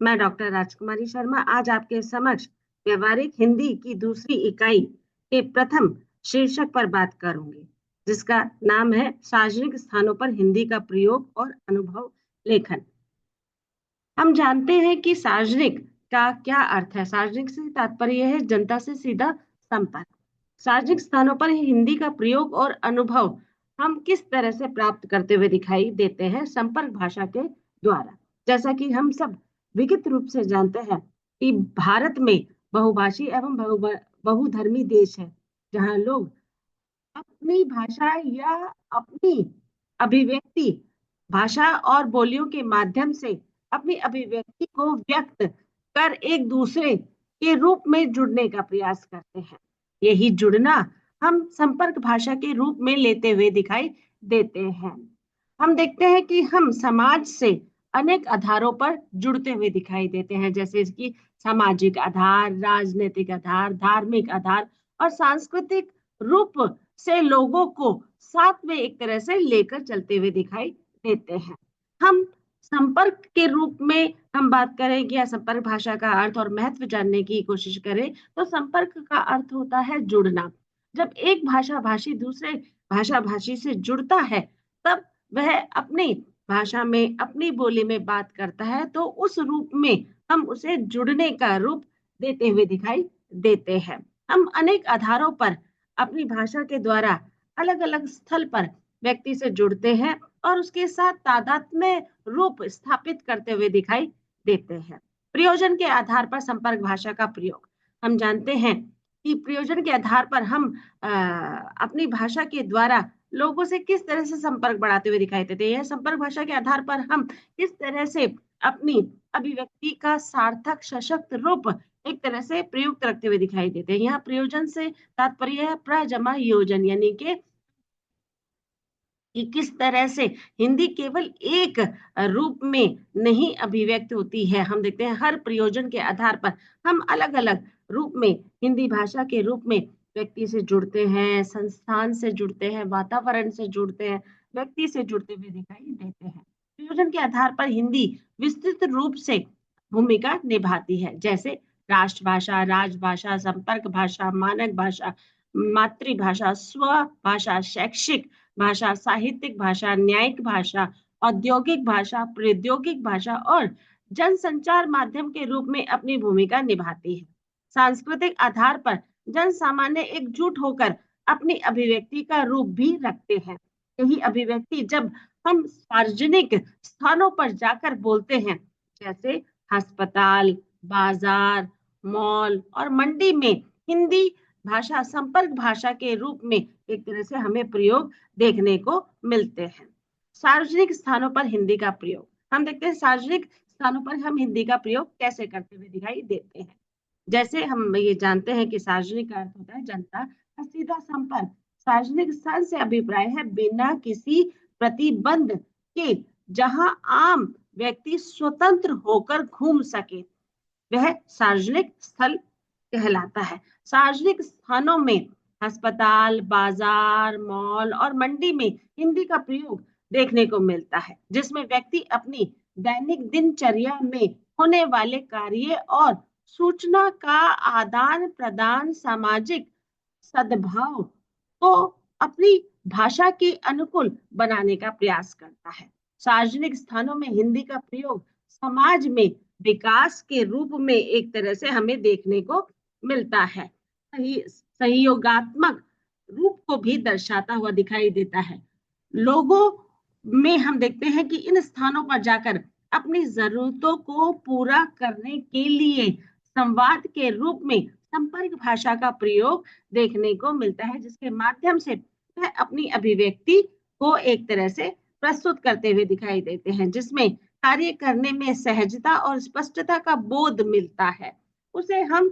मैं डॉक्टर राजकुमारी शर्मा आज आपके समक्ष व्यवहारिक हिंदी की दूसरी इकाई के प्रथम शीर्षक पर बात करूंगी, जिसका नाम है सार्वजनिक स्थानों पर हिंदी का प्रयोग और अनुभव लेखन। हम जानते हैं कि सार्वजनिक का क्या अर्थ है। सार्वजनिक से तात्पर्य है जनता से सीधा संपर्क। सार्वजनिक स्थानों पर हिंदी का प्रयोग और अनुभव हम किस तरह से प्राप्त करते हुए दिखाई देते हैं? संपर्क भाषा के द्वारा। जैसा कि हम सब विकित रूप से जानते हैं कि भारत में बहुभाषी एवं बहुधर्मी देश है, जहां लोग अपनी भाषा या अपनी अभिव्यक्ति भाषा और बोलियों के माध्यम से अपनी अभिव्यक्ति को व्यक्त कर एक दूसरे के रूप में जुड़ने का प्रयास करते हैं। यही जुड़ना हम संपर्क भाषा के रूप में लेते हुए दिखाई देते हैं। हम देखते हैं कि हम समाज से अनेक आधारों पर जुड़ते हुए दिखाई देते हैं, जैसे कि सामाजिक आधार, राजनीतिक आधार, धार्मिक आधार और सांस्कृतिक रूप से लोगों को साथ में एक तरह से लेकर चलते हुए दिखाई देते हैं। हम संपर्क के रूप में हम बात करें या संपर्क भाषा का अर्थ और महत्व जानने की कोशिश करें, तो संपर्क का अर्थ होता है जुड़ना। जब एक भाषा भाषी दूसरे भाषा भाषी से जुड़ता है, तब वह अपनी भाषा में अपनी बोली में बात करता है, तो उस रूप में हम उसे जुड़ने का रूप देते हुए दिखाई देते हैं। हम अनेक आधारों पर अपनी भाषा के द्वारा अलग अलग स्थल पर व्यक्ति से जुड़ते हैं और उसके साथ तादात्म्य रूप स्थापित करते हुए दिखाई देते हैं। प्रयोजन के आधार पर संपर्क भाषा का प्रयोग। हम जानते हैं कि प्रयोजन के आधार पर हम अपनी भाषा के द्वारा लोगों से किस तरह से संपर्क बढ़ाते हुए दिखाई देते हैं। संपर्क भाषा के आधार पर हम किस तरह से अपनी अभिव्यक्ति का सार्थक सशक्त रूप एक तरह से प्रयुक्त रखते हुए दिखाई देते हैं। यहाँ प्रयोजन से तात्पर्य है प्रजमा योजन, यानी कि किस तरह से हिंदी केवल एक रूप में नहीं अभिव्यक्त होती है। हम देखते हैं हर प्रयोजन के आधार पर हम अलग अलग रूप में हिंदी भाषा के रूप में व्यक्ति से जुड़ते हैं, संस्थान से जुड़ते हैं, वातावरण से जुड़ते हैं, व्यक्ति से जुड़ते हुए दिखाई देते हैं। प्रयोजन के आधार पर हिंदी विस्तृत रूप से भूमिका निभाती है, जैसे राष्ट्रभाषा, राजभाषा, संपर्क भाषा, मानक भाषा, मातृभाषा, स्व भाषा, शैक्षिक भाषा, साहित्यिक भाषा, न्यायिक भाषा, औद्योगिक भाषा, प्रौद्योगिक भाषा और जनसंचार माध्यम के रूप में अपनी भूमिका निभाती है। सांस्कृतिक आधार पर जन सामान्य एकजुट होकर अपनी अभिव्यक्ति का रूप भी रखते हैं। यही अभिव्यक्ति जब हम सार्वजनिक स्थानों पर जाकर बोलते हैं, जैसे अस्पताल, बाजार, मॉल और मंडी में, हिंदी भाषा संपर्क भाषा के रूप में एक तरह से हमें प्रयोग देखने को मिलते हैं। सार्वजनिक स्थानों पर हिंदी का प्रयोग। हम देखते हैं सार्वजनिक स्थानों पर हम हिंदी का प्रयोग कैसे करते हुए दिखाई देते हैं। जैसे हम ये जानते हैं कि सार्वजनिक का अर्थ होता है जनता का सीधा संपर्क। सार्वजनिक स्थान से अभिप्राय है बिना किसी प्रतिबंध के, जहां आम व्यक्ति स्वतंत्र होकर घूम सके, वह सार्वजनिक स्थल कहलाता है। सार्वजनिक स्थानों में अस्पताल, बाजार, मॉल और मंडी में हिंदी का प्रयोग देखने को मिलता है, जिसमें व्यक्ति अपनी दैनिक दिनचर्या में होने वाले कार्य और सूचना का आदान प्रदान, सामाजिक सद्भाव को अपनी भाषा के अनुकूल बनाने का प्रयास करता है। सार्वजनिक स्थानों में हिंदी का प्रयोग समाज में विकास के रूप में एक तरह से हमें देखने को मिलता है। सहयोगात्मक रूप को भी दर्शाता हुआ दिखाई देता है। लोगों में हम देखते हैं कि इन स्थानों पर जाकर अपनी जरूरतों को पूरा करने के लिए संवाद के रूप में संपर्क भाषा का प्रयोग देखने को मिलता है, जिसके माध्यम से वह अपनी अभिव्यक्ति को एक तरह से प्रस्तुत करते हुए दिखाई देते हैं, जिसमें कार्य करने में सहजता और स्पष्टता का बोध मिलता है। उसे हम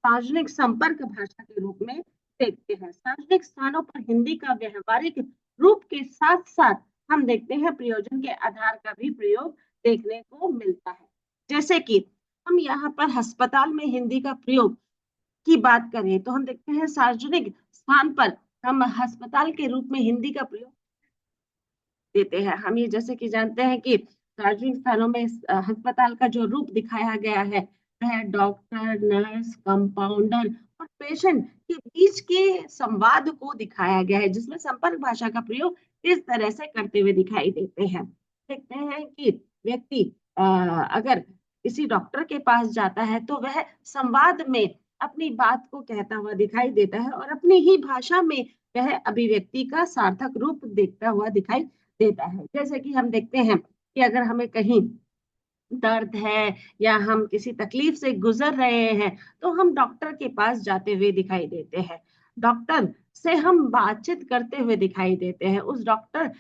सार्वजनिक संपर्क भाषा के रूप में देखते हैं। सार्वजनिक स्थानों पर हिंदी का व्यवहारिक रूप के साथ साथ हम देखते हैं प्रयोजन के आधार का भी प्रयोग देखने को मिलता है। जैसे कि हम यहाँ पर अस्पताल में हिंदी का प्रयोग की बात करें, तो हम देखते हैं सार्वजनिक स्थान पर हम अस्पताल के रूप में हिंदी का प्रयोग देते हैं। हम ये जैसे कि जानते हैं कि सार्वजनिक स्थानों में अस्पताल का जो रूप दिखाया गया है वह डॉक्टर, नर्स, कंपाउंडर और पेशेंट के बीच के संवाद को दिखाया गया है, जिसमें संपर्क भाषा का प्रयोग इस तरह से करते हुए दिखाई देते हैं। देखते हैं कि व्यक्ति अगर किसी डॉक्टर के पास जाता है तो वह संवाद में अपनी बात को कहता हुआ दिखाई देता है और अपनी ही भाषा में वह अभिव्यक्ति का सार्थक रूप देखता हुआ दिखाई देता है। जैसे कि हम देखते हैं कि अगर हमें कहीं दर्द है या हम किसी तकलीफ से गुजर रहे हैं तो हम डॉक्टर के पास जाते हुए दिखाई देते हैं। डॉक्टर से हम बातचीत करते हुए दिखाई देते हैं। उस डॉक्टर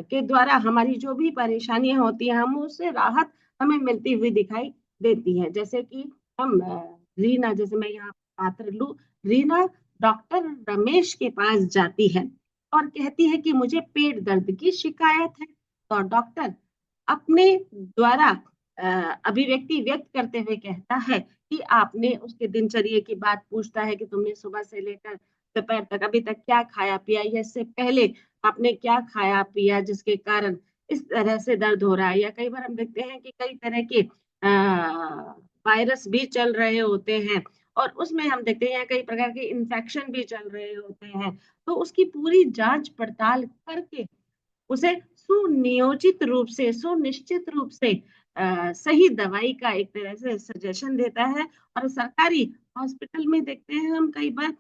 के द्वारा हमारी जो भी परेशानियां होती हैं हम उससे राहत हमें मिलती हुई दिखाई देती है। जैसे कि हम रीना, जैसे मैं यहाँ पात्र लूं, रीना डॉक्टर रमेश के पास जाती है और कहती है कि मुझे पेट दर्द की शिकायत है। तो डॉक्टर अपने द्वारा अभिव्यक्ति व्यक्त करते हुए कहता है कि आपने उसके दिनचर्या की बात पूछता है कि तुमने सुबह से लेकर दोपहर तक अभी तक क्या खाया पिया, या इससे पहले आपने क्या खाया पिया जिसके कारण इस तरह से दर्द हो रहा है। या कई बार हम देखते हैं कि कई तरह के वायरस भी चल रहे होते हैं और उसमें हम देखते हैं कई प्रकार के इन्फेक्शन भी चल रहे होते हैं। तो उसकी पूरी जांच पड़ताल करके उसे सुनियोजित रूप से, सुनिश्चित रूप से सही दवाई का एक तरह से सजेशन देता है। और सरकारी हॉस्पिटल में देखते हैं हम कई बार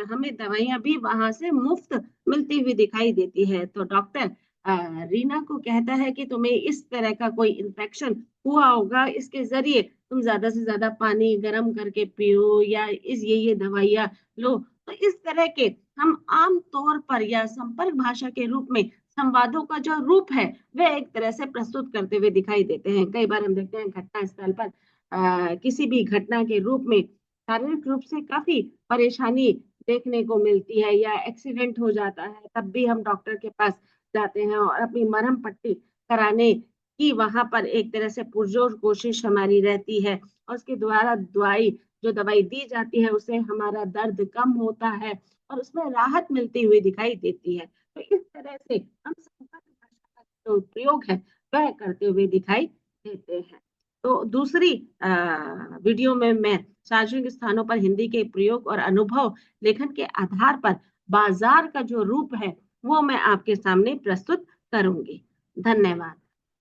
हमें दवाइयां भी वहां से मुफ्त मिलती हुई दिखाई देती है। तो डॉक्टर रीना को कहता है कि तुम्हें इस तरह का कोई इन्फेक्शन हुआ होगा, इसके जरिए तुम ज्यादा से ज्यादा पानी गर्म करके पियो या इस ये दवाइयां लो। तो इस तरह के हम आम तौर पर या संपर्क भाषा के रूप में संवादों का जो रूप है वह एक तरह से प्रस्तुत करते हुए दिखाई देते हैं। कई बार हम देखते हैं घटना स्थल पर किसी भी घटना के रूप में शारीरिक रूप से काफी परेशानी देखने को मिलती है या एक्सीडेंट हो जाता है, तब भी हम डॉक्टर के पास जाते हैं और अपनी मरहम पट्टी कराने की वहां पर एक तरह से पुरजोर कोशिश हमारी रहती है और उसके द्वारा जो दवाई दी जाती है उससे हमारा दर्द कम होता है और उसमें राहत मिलती हुई दिखाई देती है। तो इस तरह से हम संपर्क भाषा का जो प्रयोग है वह करते हुए दिखाई देते हैं। तो दूसरी वीडियो में मैं सार्वजनिक स्थानों पर हिंदी के प्रयोग और अनुभव लेखन के आधार पर बाजार का जो रूप है वो मैं आपके सामने प्रस्तुत करूंगी। धन्यवाद।